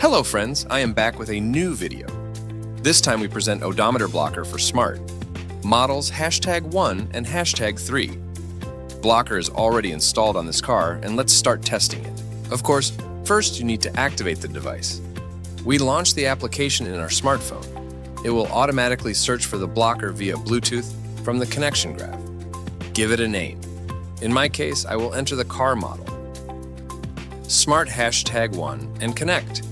Hello friends, I am back with a new video. This time we present odometer blocker for Smart. Models #1 and #3. Blocker is already installed on this car, and let's start testing it. Of course, first you need to activate the device. We launch the application in our smartphone. It will automatically search for the blocker via Bluetooth from the connection graph. Give it a name. In my case, I will enter the car model, Smart #1, and connect.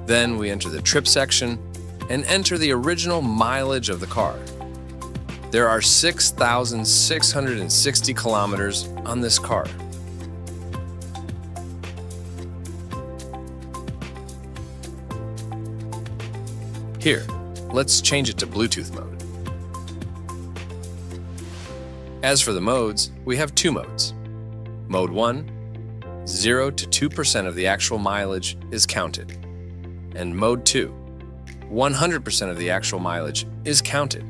Then we enter the trip section and enter the original mileage of the car. There are 6,660 kilometers on this car. Here, let's change it to Bluetooth mode. As for the modes, we have two modes. Mode 1, 0 to 2% of the actual mileage is counted. And Mode 2, 100% of the actual mileage is counted.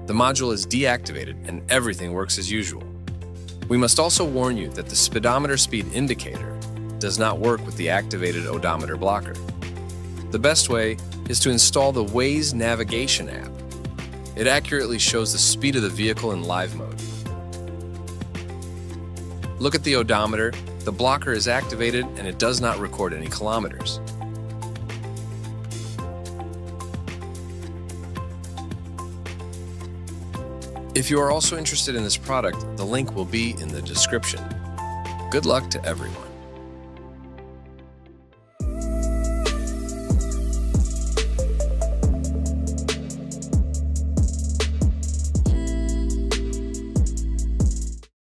The module is deactivated and everything works as usual. We must also warn you that the speedometer speed indicator does not work with the activated odometer blocker. The best way is to install the Waze navigation app. It accurately shows the speed of the vehicle in live mode. Look at the odometer, the blocker is activated and it does not record any kilometers. If you are also interested in this product, the link will be in the description. Good luck to everyone.